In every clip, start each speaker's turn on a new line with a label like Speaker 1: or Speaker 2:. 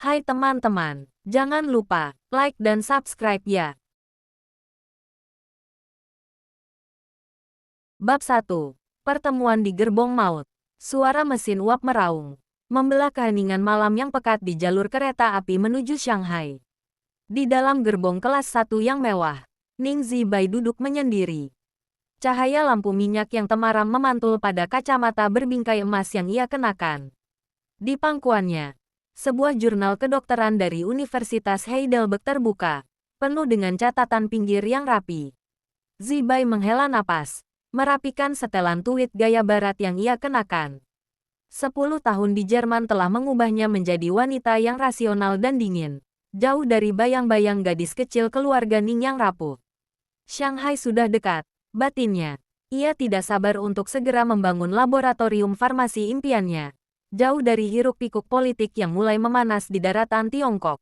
Speaker 1: Hai teman-teman, jangan lupa like dan subscribe ya. Bab 1. Pertemuan di Gerbong Maut. Suara mesin uap meraung, membelah keheningan malam yang pekat di jalur kereta api menuju Shanghai. Di dalam gerbong kelas 1 yang mewah, Ning Zibai duduk menyendiri. Cahaya lampu minyak yang temaram memantul pada kacamata berbingkai emas yang ia kenakan. Di pangkuannya, sebuah jurnal kedokteran dari Universitas Heidelberg terbuka, penuh dengan catatan pinggir yang rapi. Zibai menghela napas, merapikan setelan tuit gaya barat yang ia kenakan. 10 tahun di Jerman telah mengubahnya menjadi wanita yang rasional dan dingin, jauh dari bayang-bayang gadis kecil keluarga Ning yang rapuh. Shanghai sudah dekat, batinnya. Ia tidak sabar untuk segera membangun laboratorium farmasi impiannya, jauh dari hiruk-pikuk politik yang mulai memanas di daratan Tiongkok.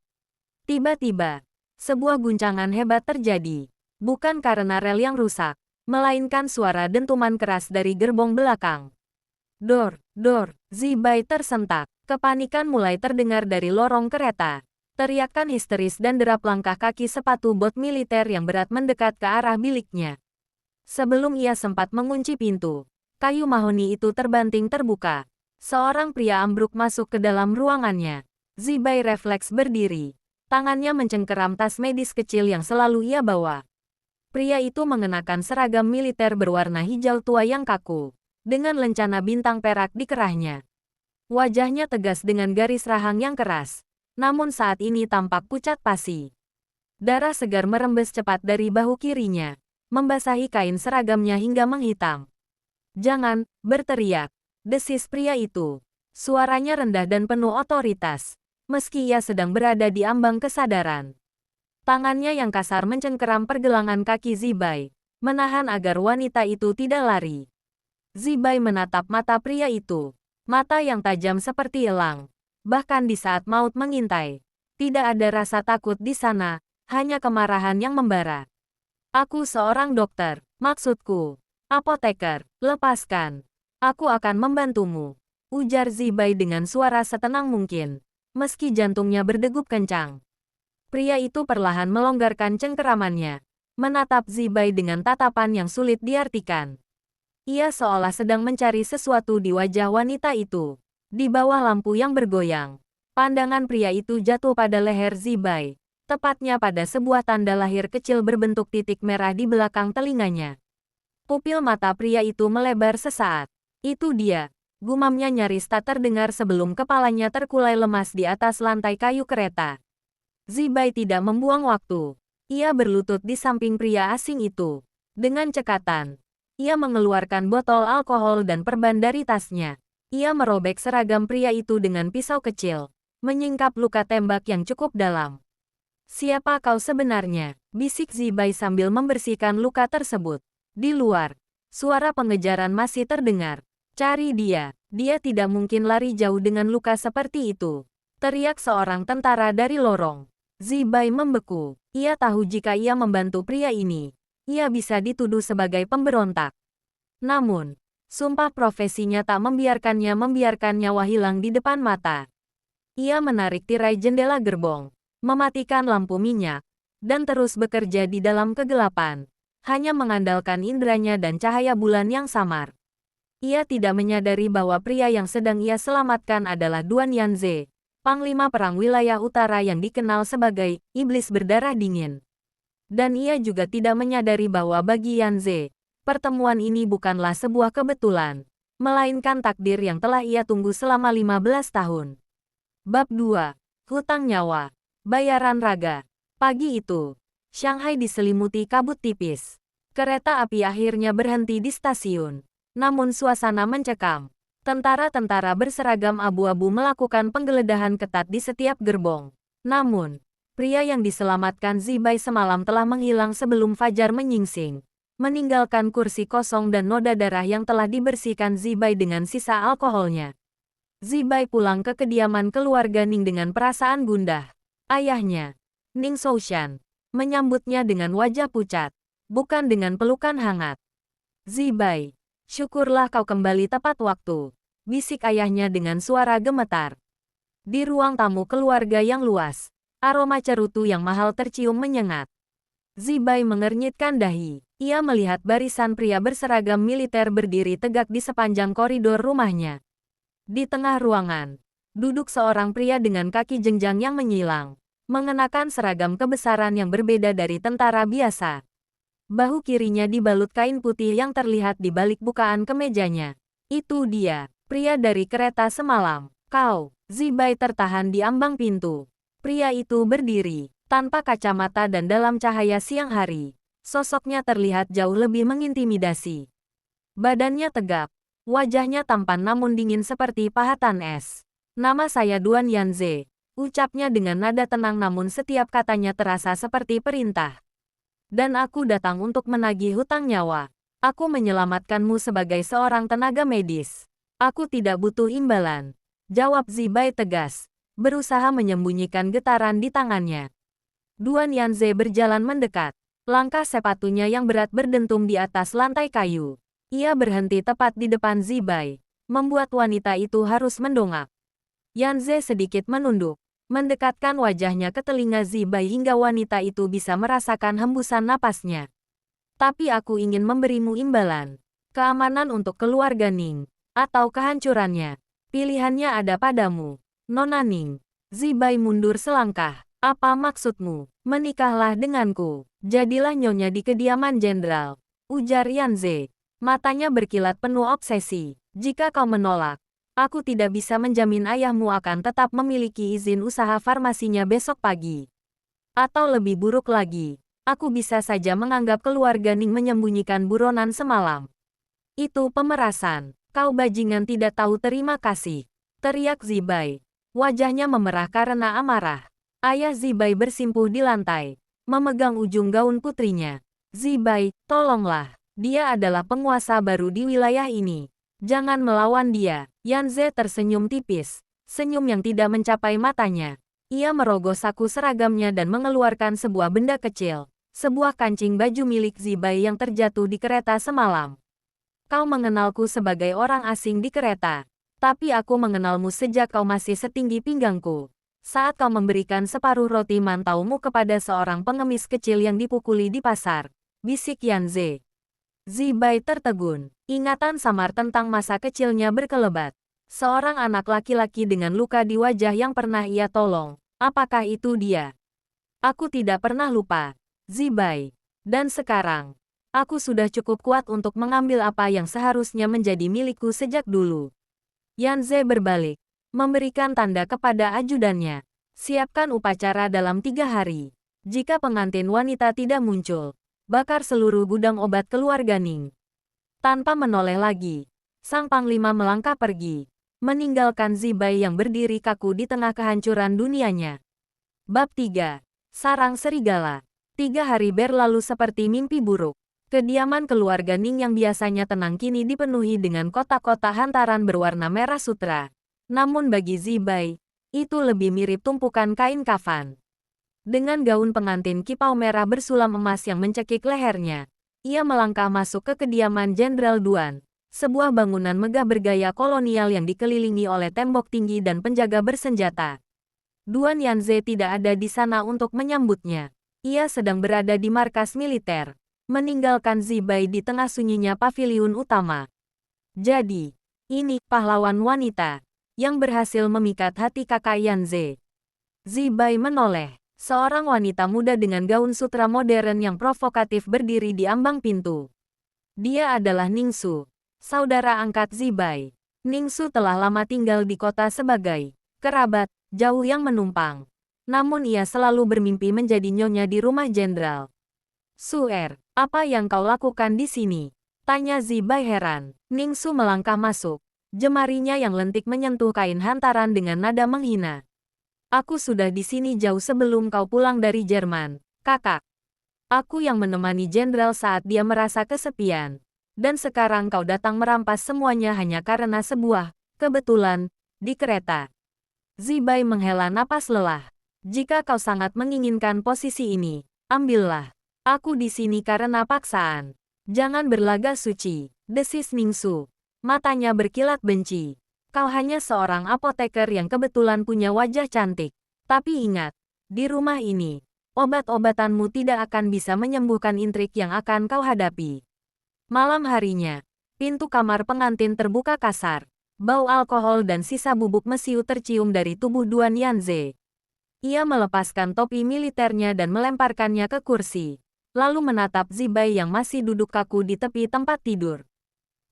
Speaker 1: Tiba-tiba, sebuah guncangan hebat terjadi, bukan karena rel yang rusak, melainkan suara dentuman keras dari gerbong belakang. Dor, dor, Zibai tersentak. Kepanikan mulai terdengar dari lorong kereta. Teriakan histeris dan derap langkah kaki sepatu bot militer yang berat mendekat ke arah biliknya. Sebelum ia sempat mengunci pintu, kayu mahoni itu terbanting terbuka. Seorang pria ambruk masuk ke dalam ruangannya. Zibai refleks berdiri. Tangannya mencengkeram tas medis kecil yang selalu ia bawa. Pria itu mengenakan seragam militer berwarna hijau tua yang kaku, dengan lencana bintang perak di kerahnya. Wajahnya tegas dengan garis rahang yang keras, namun saat ini tampak pucat pasi. Darah segar merembes cepat dari bahu kirinya, membasahi kain seragamnya hingga menghitam. "Jangan berteriak," desis pria itu. Suaranya rendah dan penuh otoritas, meski ia sedang berada di ambang kesadaran. Tangannya yang kasar mencengkeram pergelangan kaki Zibai, menahan agar wanita itu tidak lari. Zibai menatap mata pria itu, mata yang tajam seperti elang. Bahkan di saat maut mengintai, tidak ada rasa takut di sana, hanya kemarahan yang membara. "Aku seorang dokter, maksudku, apoteker, lepaskan. Aku akan membantumu," ujar Zibai dengan suara setenang mungkin, meski jantungnya berdegup kencang. Pria itu perlahan melonggarkan cengkeramannya, menatap Zibai dengan tatapan yang sulit diartikan. Ia seolah sedang mencari sesuatu di wajah wanita itu. Di bawah lampu yang bergoyang, pandangan pria itu jatuh pada leher Zibai, tepatnya pada sebuah tanda lahir kecil berbentuk titik merah di belakang telinganya. Pupil mata pria itu melebar sesaat. "Itu dia," gumamnya nyaris tak terdengar sebelum kepalanya terkulai lemas di atas lantai kayu kereta. Zibai tidak membuang waktu. Ia berlutut di samping pria asing itu. Dengan cekatan, ia mengeluarkan botol alkohol dan perban dari tasnya. Ia merobek seragam pria itu dengan pisau kecil, menyingkap luka tembak yang cukup dalam. "Siapa kau sebenarnya?" bisik Zibai sambil membersihkan luka tersebut. Di luar, suara pengejaran masih terdengar. "Cari dia, dia tidak mungkin lari jauh dengan luka seperti itu," teriak seorang tentara dari lorong. Zibai membeku. Ia tahu jika ia membantu pria ini, ia bisa dituduh sebagai pemberontak. Namun, sumpah profesinya tak membiarkannya membiarkan nyawa hilang di depan mata. Ia menarik tirai jendela gerbong, mematikan lampu minyak, dan terus bekerja di dalam kegelapan, hanya mengandalkan inderanya dan cahaya bulan yang samar. Ia tidak menyadari bahwa pria yang sedang ia selamatkan adalah Duan Yanze, Panglima Perang Wilayah Utara yang dikenal sebagai iblis berdarah dingin. Dan ia juga tidak menyadari bahwa bagi Yanze, pertemuan ini bukanlah sebuah kebetulan, melainkan takdir yang telah ia tunggu selama 15 tahun. Bab 2. Hutang nyawa. Bayaran raga. Pagi itu, Shanghai diselimuti kabut tipis. Kereta api akhirnya berhenti di stasiun. Namun suasana mencekam. Tentara-tentara berseragam abu-abu melakukan penggeledahan ketat di setiap gerbong. Namun, pria yang diselamatkan Zibai semalam telah menghilang sebelum fajar menyingsing, meninggalkan kursi kosong dan noda darah yang telah dibersihkan Zibai dengan sisa alkoholnya. Zibai pulang ke kediaman keluarga Ning dengan perasaan gundah. Ayahnya, Ning Soushan, menyambutnya dengan wajah pucat, bukan dengan pelukan hangat. "Zibai, syukurlah kau kembali tepat waktu," bisik ayahnya dengan suara gemetar. Di ruang tamu keluarga yang luas, aroma cerutu yang mahal tercium menyengat. Zibai mengernyitkan dahi. Ia melihat barisan pria berseragam militer berdiri tegak di sepanjang koridor rumahnya. Di tengah ruangan, duduk seorang pria dengan kaki jenjang yang menyilang, mengenakan seragam kebesaran yang berbeda dari tentara biasa. Bahu kirinya dibalut kain putih yang terlihat di balik bukaan kemejanya. Itu dia, pria dari kereta semalam. Kau, Zibai tertahan di ambang pintu. Pria itu berdiri, tanpa kacamata dan dalam cahaya siang hari. Sosoknya terlihat jauh lebih mengintimidasi. Badannya tegap, wajahnya tampan namun dingin seperti pahatan es. Nama saya Duan Yanze, ucapnya dengan nada tenang namun setiap katanya terasa seperti perintah. Dan aku datang untuk menagih hutang nyawa. Aku menyelamatkanmu sebagai seorang tenaga medis. Aku tidak butuh imbalan, jawab Zibai tegas, berusaha menyembunyikan getaran di tangannya. Duan Yanze berjalan mendekat. Langkah sepatunya yang berat berdentum di atas lantai kayu. Ia berhenti tepat di depan Zibai, membuat wanita itu harus mendongak. Yanze sedikit menunduk, mendekatkan wajahnya ke telinga Zibai hingga wanita itu bisa merasakan hembusan napasnya. Tapi aku ingin memberimu imbalan. Keamanan untuk keluarga Ning, atau kehancurannya. Pilihannya ada padamu, Nona Ning. Zibai mundur selangkah. Apa maksudmu? Menikahlah denganku. Jadilah nyonya di kediaman jenderal, ujar Yanze. Matanya berkilat penuh obsesi. Jika kau menolak, aku tidak bisa menjamin ayahmu akan tetap memiliki izin usaha farmasinya besok pagi. Atau lebih buruk lagi, aku bisa saja menganggap keluarga Ning menyembunyikan buronan semalam. Itu pemerasan. Kau bajingan tidak tahu terima kasih, teriak Zibai. Wajahnya memerah karena amarah. Ayah Zibai bersimpuh di lantai, memegang ujung gaun putrinya. Zibai, tolonglah. Dia adalah penguasa baru di wilayah ini. Jangan melawan dia. Yanze tersenyum tipis, senyum yang tidak mencapai matanya. Ia merogoh saku seragamnya dan mengeluarkan sebuah benda kecil, sebuah kancing baju milik Zibai yang terjatuh di kereta semalam. Kau mengenalku sebagai orang asing di kereta, tapi aku mengenalmu sejak kau masih setinggi pinggangku. Saat kau memberikan separuh roti mantaumu kepada seorang pengemis kecil yang dipukuli di pasar, bisik Yanze. Zibai tertegun. Ingatan samar tentang masa kecilnya berkelebat. Seorang anak laki-laki dengan luka di wajah yang pernah ia tolong. Apakah itu dia? Aku tidak pernah lupa, Zibai. Dan sekarang, aku sudah cukup kuat untuk mengambil apa yang seharusnya menjadi milikku sejak dulu. Yanze berbalik, memberikan tanda kepada ajudannya. Siapkan upacara dalam 3 hari. Jika pengantin wanita tidak muncul, bakar seluruh gudang obat keluarga Ning. Tanpa menoleh lagi, sang panglima melangkah pergi, meninggalkan Zibai yang berdiri kaku di tengah kehancuran dunianya. Bab 3. Sarang Serigala. 3 hari berlalu seperti mimpi buruk. Kediaman keluarga Ning yang biasanya tenang kini dipenuhi dengan kotak-kotak hantaran berwarna merah sutra. Namun bagi Zibai, itu lebih mirip tumpukan kain kafan. Dengan gaun pengantin kipau merah bersulam emas yang mencekik lehernya, ia melangkah masuk ke kediaman Jenderal Duan, sebuah bangunan megah bergaya kolonial yang dikelilingi oleh tembok tinggi dan penjaga bersenjata. Duan Yanze tidak ada di sana untuk menyambutnya. Ia sedang berada di markas militer, meninggalkan Zibai di tengah sunyinya paviliun utama. Jadi, ini pahlawan wanita yang berhasil memikat hati kakak Yanze. Zibai menoleh. Seorang wanita muda dengan gaun sutra modern yang provokatif berdiri di ambang pintu. Dia adalah Ningsu, saudara angkat Zibai. Ningsu telah lama tinggal di kota sebagai kerabat jauh yang menumpang. Namun ia selalu bermimpi menjadi nyonya di rumah jenderal. Suer, apa yang kau lakukan di sini? Tanya Zibai heran. Ningsu melangkah masuk. Jemarinya yang lentik menyentuh kain hantaran dengan nada menghina. Aku sudah di sini jauh sebelum kau pulang dari Jerman, kakak. Aku yang menemani jenderal saat dia merasa kesepian. Dan sekarang kau datang merampas semuanya hanya karena sebuah kebetulan di kereta. Zibai menghela napas lelah. Jika kau sangat menginginkan posisi ini, ambillah. Aku di sini karena paksaan. Jangan berlagak suci, desis Ningsu. Matanya berkilat benci. Kau hanya seorang apoteker yang kebetulan punya wajah cantik. Tapi ingat, di rumah ini, obat-obatanmu tidak akan bisa menyembuhkan intrik yang akan kau hadapi. Malam harinya, pintu kamar pengantin terbuka kasar. Bau alkohol dan sisa bubuk mesiu tercium dari tubuh Duan Yanze. Ia melepaskan topi militernya dan melemparkannya ke kursi. Lalu menatap Zibai yang masih duduk kaku di tepi tempat tidur.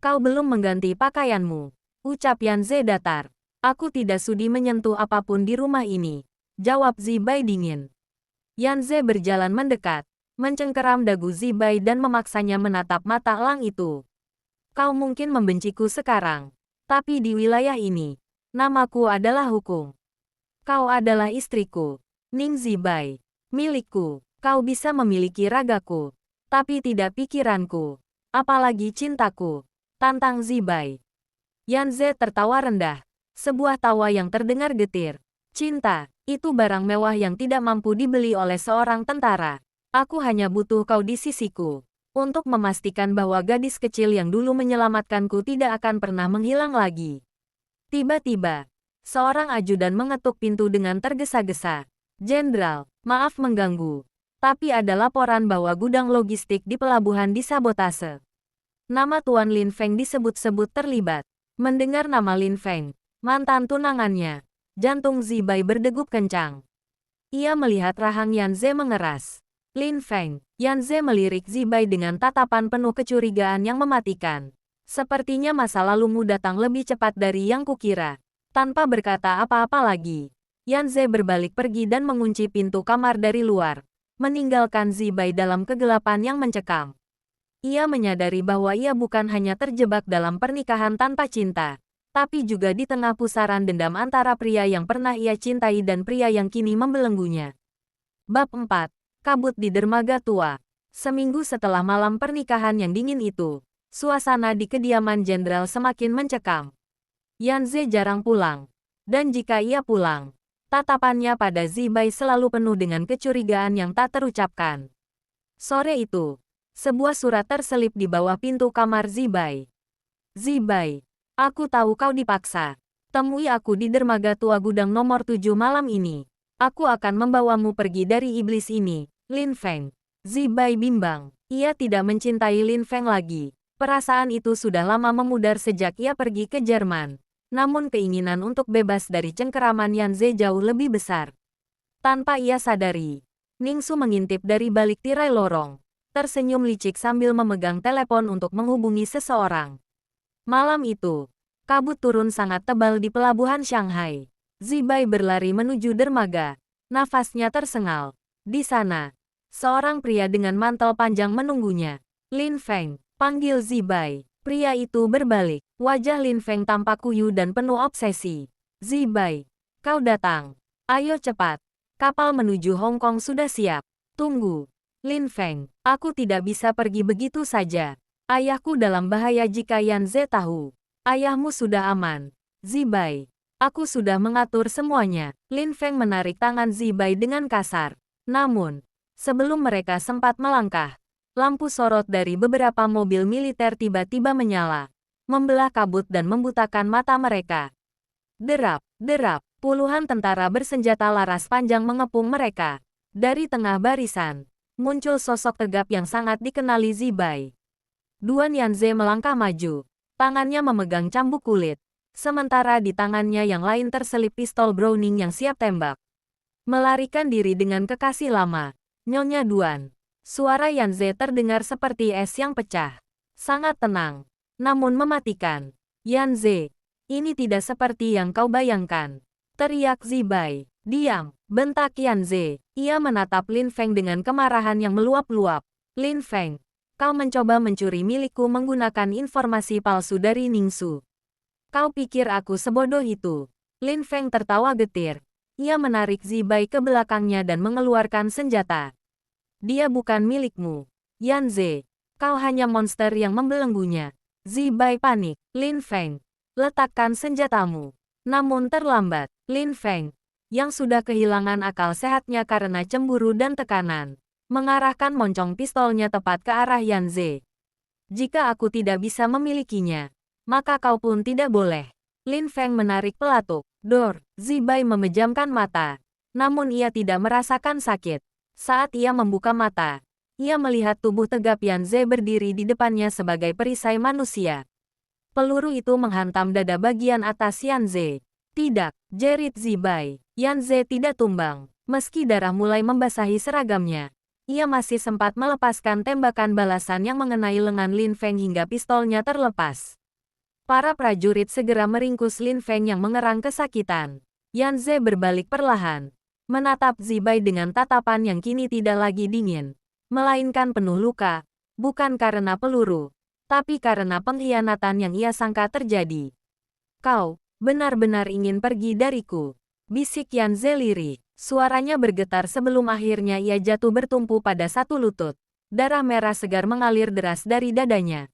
Speaker 1: Kau belum mengganti pakaianmu, ucap Yanze datar. Aku tidak sudi menyentuh apapun di rumah ini, jawab Zibai dingin. Yanze berjalan mendekat, mencengkeram dagu Zibai dan memaksanya menatap mata elang itu. Kau mungkin membenciku sekarang. Tapi di wilayah ini, namaku adalah hukum. Kau adalah istriku, Ning Zibai, milikku. Kau bisa memiliki ragaku, tapi tidak pikiranku, apalagi cintaku, tantang Zibai. Yanze tertawa rendah, sebuah tawa yang terdengar getir. Cinta, itu barang mewah yang tidak mampu dibeli oleh seorang tentara. Aku hanya butuh kau di sisiku, untuk memastikan bahwa gadis kecil yang dulu menyelamatkanku tidak akan pernah menghilang lagi. Tiba-tiba, seorang ajudan mengetuk pintu dengan tergesa-gesa. Jenderal, maaf mengganggu, tapi ada laporan bahwa gudang logistik di pelabuhan disabotase. Nama Tuan Lin Feng disebut-sebut terlibat. Mendengar nama Lin Feng, mantan tunangannya, jantung Zibai berdegup kencang. Ia melihat rahang Yanze mengeras. Lin Feng, Yanze melirik Zibai dengan tatapan penuh kecurigaan yang mematikan. Sepertinya masa lalumu datang lebih cepat dari yang kukira. Tanpa berkata apa-apa lagi, Yanze berbalik pergi dan mengunci pintu kamar dari luar, meninggalkan Zibai dalam kegelapan yang mencekam. Ia menyadari bahwa ia bukan hanya terjebak dalam pernikahan tanpa cinta, tapi juga di tengah pusaran dendam antara pria yang pernah ia cintai dan pria yang kini membelenggunya. Bab 4. Kabut di dermaga tua. Seminggu setelah malam pernikahan yang dingin itu, suasana di kediaman jenderal semakin mencekam. Yanze jarang pulang, dan jika ia pulang, tatapannya pada Zibai selalu penuh dengan kecurigaan yang tak terucapkan. Sore itu, sebuah surat terselip di bawah pintu kamar Zibai. Zibai, aku tahu kau dipaksa. Temui aku di dermaga tua gudang nomor 7 malam ini. Aku akan membawamu pergi dari iblis ini. Lin Feng. Zibai bimbang. Ia tidak mencintai Lin Feng lagi. Perasaan itu sudah lama memudar sejak ia pergi ke Jerman. Namun keinginan untuk bebas dari cengkeraman Yanze jauh lebih besar. Tanpa ia sadari, Ningsu mengintip dari balik tirai lorong. Tersenyum licik sambil memegang telepon untuk menghubungi seseorang. Malam itu, kabut turun sangat tebal di pelabuhan Shanghai. Zibai berlari menuju dermaga. Nafasnya tersengal. Di sana, seorang pria dengan mantel panjang menunggunya. Lin Feng, panggil Zibai. Pria itu berbalik. Wajah Lin Feng tampak kuyu dan penuh obsesi. Zibai, kau datang. Ayo cepat. Kapal menuju Hong Kong sudah siap. Tunggu. Lin Feng, aku tidak bisa pergi begitu saja. Ayahku dalam bahaya jika Yanze tahu. Ayahmu sudah aman. Zibai, aku sudah mengatur semuanya. Lin Feng menarik tangan Zibai dengan kasar. Namun, sebelum mereka sempat melangkah, lampu sorot dari beberapa mobil militer tiba-tiba menyala, membelah kabut dan membutakan mata mereka. Derap, derap, puluhan tentara bersenjata laras panjang mengepung mereka. Dari tengah barisan, muncul sosok tegap yang sangat dikenali Zibai. Duan Yanze melangkah maju, tangannya memegang cambuk kulit, sementara di tangannya yang lain terselip pistol Browning yang siap tembak. Melarikan diri dengan kekasih lama, Nyonya Duan. Suara Yanze terdengar seperti es yang pecah. Sangat tenang, namun mematikan. Yanze, ini tidak seperti yang kau bayangkan. Teriak Zibai. Diam, bentak Yanze. Ia menatap Lin Feng dengan kemarahan yang meluap-luap. Lin Feng, kau mencoba mencuri milikku menggunakan informasi palsu dari Ningsu. Kau pikir aku sebodoh itu? Lin Feng tertawa getir. Ia menarik Zibai ke belakangnya dan mengeluarkan senjata. Dia bukan milikmu. Yanze, kau hanya monster yang membelenggunya. Zibai panik. Lin Feng, letakkan senjatamu. Namun terlambat. Lin Feng, yang sudah kehilangan akal sehatnya karena cemburu dan tekanan, mengarahkan moncong pistolnya tepat ke arah Yanze. Jika aku tidak bisa memilikinya, maka kau pun tidak boleh. Lin Feng menarik pelatuk. Dor, Zibai memejamkan mata. Namun ia tidak merasakan sakit. Saat ia membuka mata, ia melihat tubuh tegap Yan Ze berdiri di depannya sebagai perisai manusia. Peluru itu menghantam dada bagian atas Yan Ze. Tidak, jerit Zibai. Yan Ze tidak tumbang. Meski darah mulai membasahi seragamnya, ia masih sempat melepaskan tembakan balasan yang mengenai lengan Lin Feng hingga pistolnya terlepas. Para prajurit segera meringkus Lin Feng yang mengerang kesakitan. Yan Ze berbalik perlahan, menatap Zibai dengan tatapan yang kini tidak lagi dingin, melainkan penuh luka, bukan karena peluru, tapi karena pengkhianatan yang ia sangka terjadi. Kau benar-benar ingin pergi dariku, bisik Yan Ze lirih. Suaranya bergetar sebelum akhirnya ia jatuh bertumpu pada satu lutut. Darah merah segar mengalir deras dari dadanya.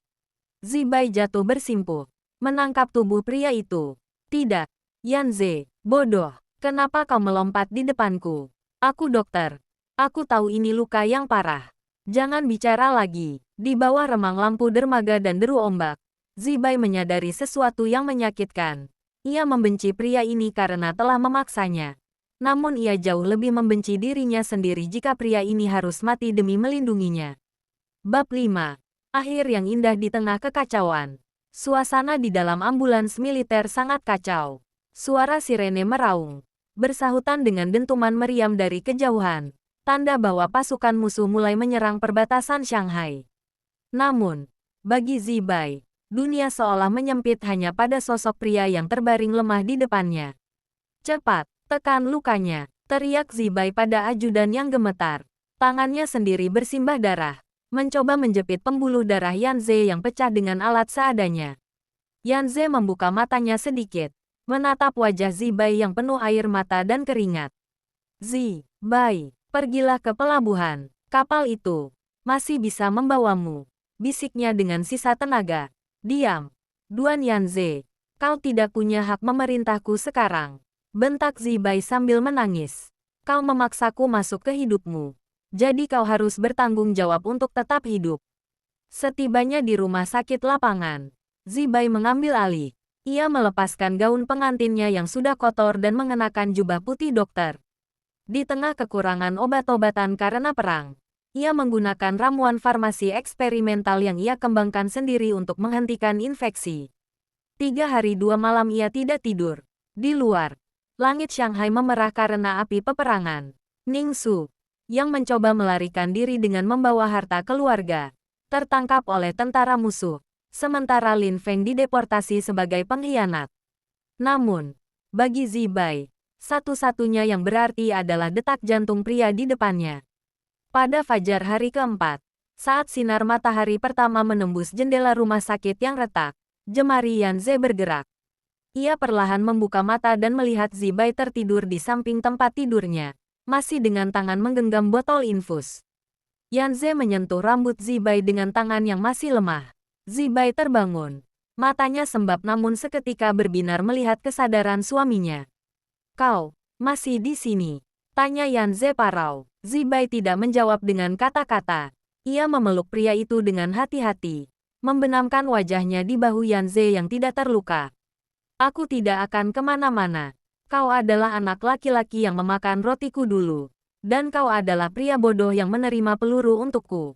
Speaker 1: Zibai jatuh bersimpuh, menangkap tubuh pria itu. Tidak, Yan Ze, bodoh. Kenapa kau melompat di depanku? Aku dokter. Aku tahu ini luka yang parah. Jangan bicara lagi. Di bawah remang lampu dermaga dan deru ombak, Zibai menyadari sesuatu yang menyakitkan. Ia membenci pria ini karena telah memaksanya. Namun ia jauh lebih membenci dirinya sendiri jika pria ini harus mati demi melindunginya. Bab 5. Akhir yang indah di tengah kekacauan. Suasana di dalam ambulans militer sangat kacau. Suara sirene meraung, bersahutan dengan dentuman meriam dari kejauhan, tanda bahwa pasukan musuh mulai menyerang perbatasan Shanghai. Namun, bagi Zibai, dunia seolah menyempit hanya pada sosok pria yang terbaring lemah di depannya. Cepat, tekan lukanya, teriak Zibai pada ajudan yang gemetar. Tangannya sendiri bersimbah darah, mencoba menjepit pembuluh darah Yan Ze yang pecah dengan alat seadanya. Yan Ze membuka matanya sedikit, menatap wajah Zibai yang penuh air mata dan keringat. Zibai, pergilah ke pelabuhan. Kapal itu masih bisa membawamu, bisiknya dengan sisa tenaga. Diam, Duan Yan Ze. Kau tidak punya hak memerintahku sekarang, bentak Zibai sambil menangis. Kau memaksaku masuk ke hidupmu, jadi kau harus bertanggung jawab untuk tetap hidup. Setibanya di rumah sakit lapangan, Zibai mengambil alih. Ia melepaskan gaun pengantinnya yang sudah kotor dan mengenakan jubah putih dokter. Di tengah kekurangan obat-obatan karena perang, ia menggunakan ramuan farmasi eksperimental yang ia kembangkan sendiri untuk menghentikan infeksi. 3 hari 2 malam ia tidak tidur. Di luar, langit Shanghai memerah karena api peperangan. Ning Su, yang mencoba melarikan diri dengan membawa harta keluarga, tertangkap oleh tentara musuh, sementara Lin Feng dideportasi sebagai pengkhianat. Namun, bagi Zibai, satu-satunya yang berarti adalah detak jantung pria di depannya. Pada fajar hari keempat, saat sinar matahari pertama menembus jendela rumah sakit yang retak, jemari Yan Ze bergerak. Ia perlahan membuka mata dan melihat Zibai tertidur di samping tempat tidurnya, masih dengan tangan menggenggam botol infus. Yan Ze menyentuh rambut Zibai dengan tangan yang masih lemah. Zibai terbangun. Matanya sembab namun seketika berbinar melihat kesadaran suaminya. Kau masih di sini? Tanya Yan Ze parau. Zibai tidak menjawab dengan kata-kata. Ia memeluk pria itu dengan hati-hati, membenamkan wajahnya di bahu Yan Ze yang tidak terluka. Aku tidak akan kemana-mana. Kau adalah anak laki-laki yang memakan rotiku dulu. Dan kau adalah pria bodoh yang menerima peluru untukku.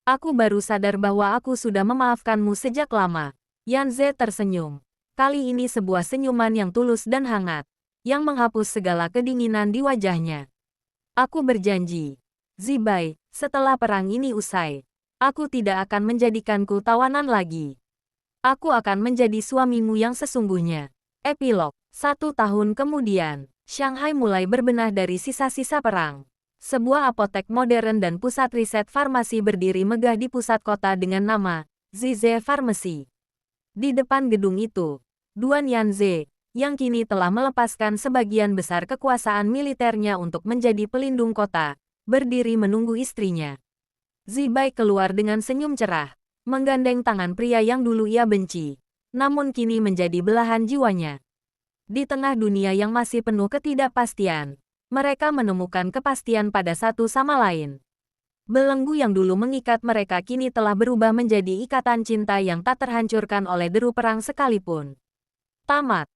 Speaker 1: Aku baru sadar bahwa aku sudah memaafkanmu sejak lama. Yan Ze tersenyum. Kali ini sebuah senyuman yang tulus dan hangat, yang menghapus segala kedinginan di wajahnya. Aku berjanji, Zibai, setelah perang ini usai, aku tidak akan menjadikanku tawanan lagi. Aku akan menjadi suamimu yang sesungguhnya. Epilog. 1 tahun kemudian, Shanghai mulai berbenah dari sisa-sisa perang. Sebuah apotek modern dan pusat riset farmasi berdiri megah di pusat kota dengan nama Zize Pharmacy. Di depan gedung itu, Duan Yan Ze, yang kini telah melepaskan sebagian besar kekuasaan militernya untuk menjadi pelindung kota, berdiri menunggu istrinya. Zibai keluar dengan senyum cerah, menggandeng tangan pria yang dulu ia benci, namun kini menjadi belahan jiwanya. Di tengah dunia yang masih penuh ketidakpastian, mereka menemukan kepastian pada satu sama lain. Belenggu yang dulu mengikat mereka kini telah berubah menjadi ikatan cinta yang tak terhancurkan oleh deru perang sekalipun. Tamat.